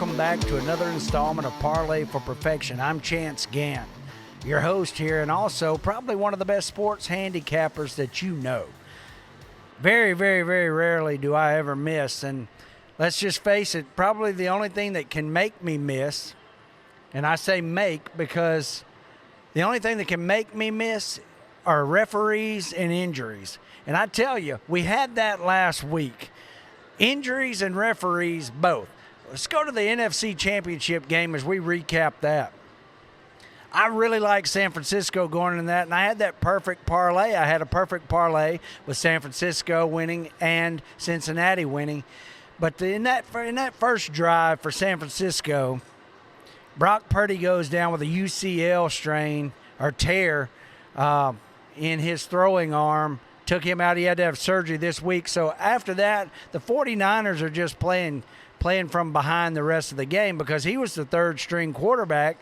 welcome back to another installment of Parlay for Perfection. I'm Chance Gant, your host here, and also probably one of the best sports handicappers that you know. Very, very, very rarely do I ever miss, and let's just face it, probably the only thing that can make me miss, and I say make because the only thing that can make me miss are referees and injuries. And I tell you, we had that last week. Injuries and referees both. Let's go to the NFC Championship game as we recap that. I really like San Francisco going in that, and I had that perfect parlay. I had a perfect parlay with San Francisco winning and Cincinnati winning. But in that first drive for San Francisco, Brock Purdy goes down with a UCL strain or tear in his throwing arm. Took him out. He had to have surgery this week. So after that, the 49ers are just playing from behind the rest of the game because he was the third-string quarterback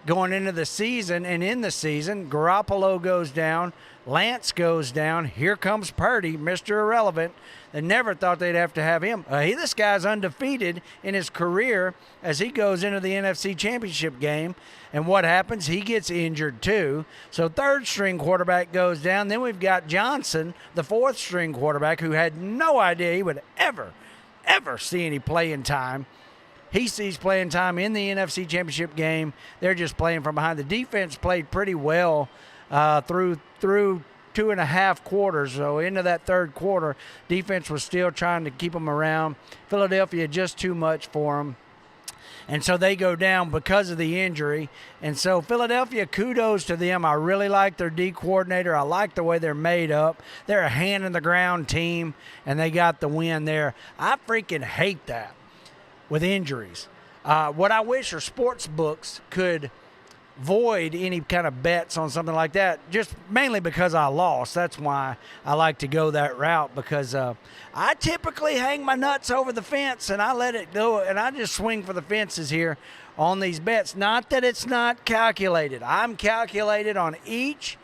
going into the season. And in the season, Garoppolo goes down, Lance goes down. Here comes Purdy, Mr. Irrelevant. They never thought they'd have to have him. This guy's undefeated in his career as he goes into the NFC Championship game. And what happens? He gets injured too. So third-string quarterback goes down. Then we've got Johnson, the fourth-string quarterback, who had no idea he would ever see any playing time. He sees playing time in the NFC Championship game. They're just playing from behind. The defense played pretty well through 2.5 quarters. So into that third quarter, defense was still trying to keep them around. Philadelphia just too much for them. And so they go down because of the injury. And so Philadelphia, kudos to them. I really like their D coordinator. I like the way they're made up. They're a hand-in-the-ground team, and they got the win there. I freaking hate that with injuries. What I wish are sports books could void any kind of bets on something like that, just mainly because I lost. That's why I like to go that route, because I typically hang my nuts over the fence and I let it go, and I just swing for the fences here on these bets. Not that it's not calculated. I'm calculated on each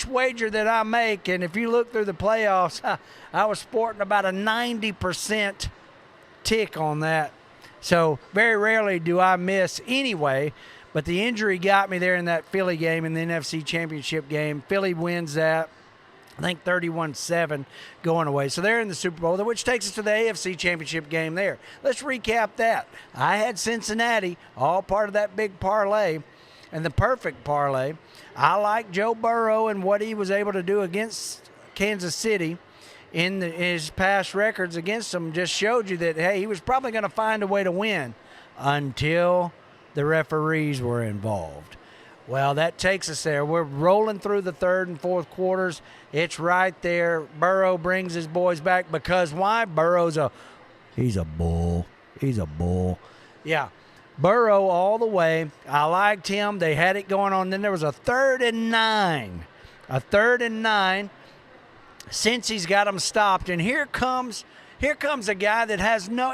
wager that I make, and if you look through the playoffs, I was sporting about a 90% tick on that. So very rarely do I miss anyway. But the injury got me there in that Philly game, in the NFC Championship game. Philly wins that, I think 31-7 going away. So they're in the Super Bowl, which takes us to the AFC Championship game there. Let's recap that. I had Cincinnati, all part of that big parlay, and the perfect parlay. I like Joe Burrow and what he was able to do against Kansas City. In his past records against them just showed you that, hey, he was probably going to find a way to win until the referees were involved. Well, that takes us there. We're rolling through the third and fourth quarters. It's right there. Burrow brings his boys back because why? He's a bull. He's a bull. Yeah, Burrow all the way. I liked him. They had it going on. Then there was a 3rd and 9. A 3rd and 9. Since he's got them stopped, and here comes a guy that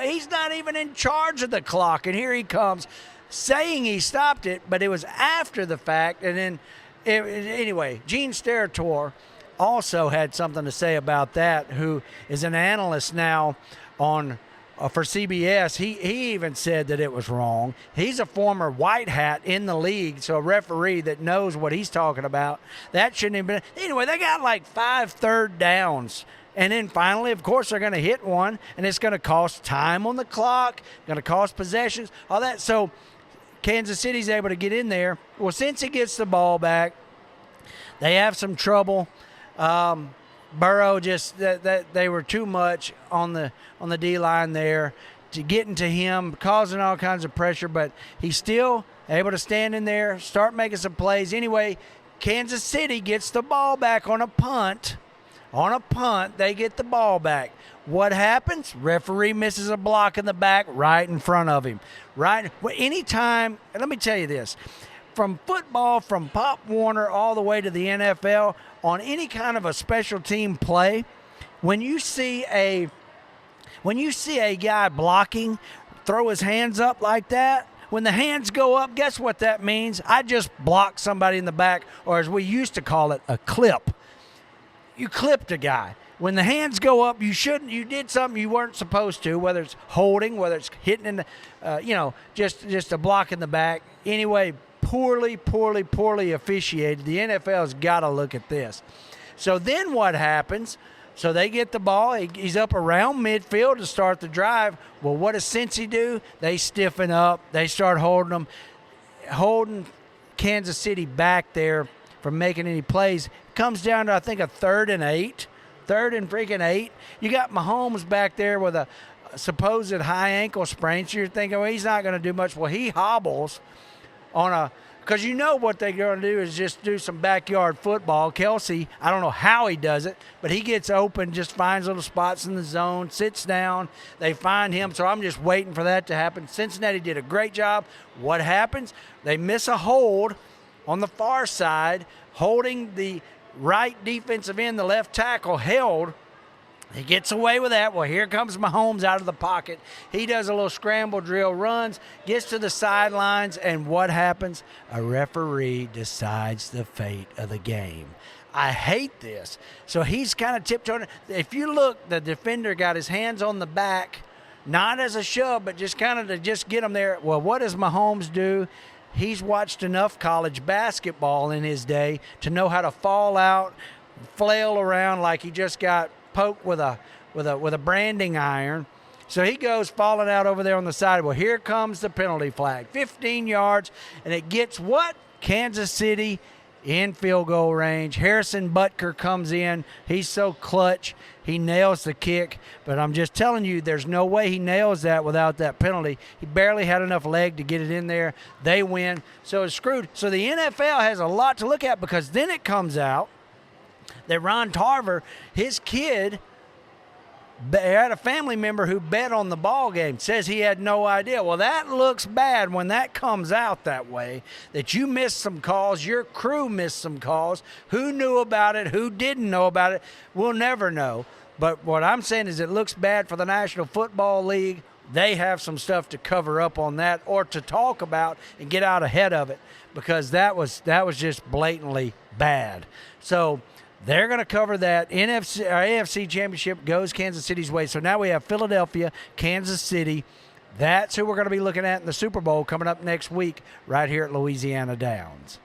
he's not even in charge of the clock, and here he comes saying he stopped it, but it was after the fact. And then anyway, Gene Steratore also had something to say about that, who is an analyst now on for CBS. He even said that it was wrong. He's a former white hat in the league, so a referee that knows what he's talking about. That shouldn't have been. Anyway, they got like 5 third downs. And then finally, of course, they're going to hit one, and it's going to cost time on the clock, going to cost possessions, all that. So Kansas City's able to get in there. Well, since he gets the ball back, they have some trouble. Burrow just that they were too much on the D-line there to getting to him, causing all kinds of pressure, but he's still able to stand in there, start making some plays. Anyway, Kansas City gets the ball back on a punt. On a punt, they get the ball back. What happens? Referee misses a block in the back right in front of him. Right? Well, anytime, and let me tell you this, from football, from Pop Warner all the way to the NFL, on any kind of a special team play, when you see a guy blocking, throw his hands up like that, when the hands go up, guess what that means? I just blocked somebody in the back, or as we used to call it, a clip. You clipped a guy. when the hands go up, you did something you weren't supposed to, whether it's holding, whether it's hitting in the, just a block in the back. Anyway, poorly officiated. The NFL's got to look at this. So then what happens? So they get the ball. He's up around midfield to start the drive. Well, what does Cincy do? They stiffen up. They start holding Kansas City back there from making any plays. Comes down to, I think, a 3rd and 8. 3rd and freaking 8. You got Mahomes back there with a supposed high ankle sprain. So you're thinking, well, he's not going to do much. Well, he hobbles because you know what they're going to do is just do some backyard football. Kelsey, I don't know how he does it, but he gets open, just finds little spots in the zone, sits down. They find him, so I'm just waiting for that to happen. Cincinnati did a great job. What happens? They miss a hold on the far side, holding the right defensive end, the left tackle held. He gets away with that. Well, here comes Mahomes out of the pocket. He does a little scramble drill, runs, gets to the sidelines, and what happens? A referee decides the fate of the game. I hate this. So he's kind of tiptoeing. If you look, the defender got his hands on the back, not as a shove, but just kind of to just get him there. Well, what does Mahomes do? He's watched enough college basketball in his day to know how to fall out, flail around like he just got poked with a branding iron. So he goes falling out over there on the side. Well, here comes the penalty flag. 15 yards, and it gets what? Kansas City in field goal range. Harrison Butker comes in. He's so clutch. He nails the kick. But I'm just telling you, there's no way he nails that without that penalty. He barely had enough leg to get it in there. They win. So it's screwed. So the NFL has a lot to look at, because then it comes out that Ron Tarver, his kid, had a family member who bet on the ball game, says he had no idea. Well, that looks bad when that comes out that way, that you missed some calls, your crew missed some calls. Who knew about it? Who didn't know about it? We'll never know. But what I'm saying is it looks bad for the National Football League. They have some stuff to cover up on that, or to talk about and get out ahead of it, because that was just blatantly bad. So they're going to cover that. AFC Championship goes Kansas City's way. So now we have Philadelphia, Kansas City. That's who we're going to be looking at in the Super Bowl coming up next week right here at Louisiana Downs.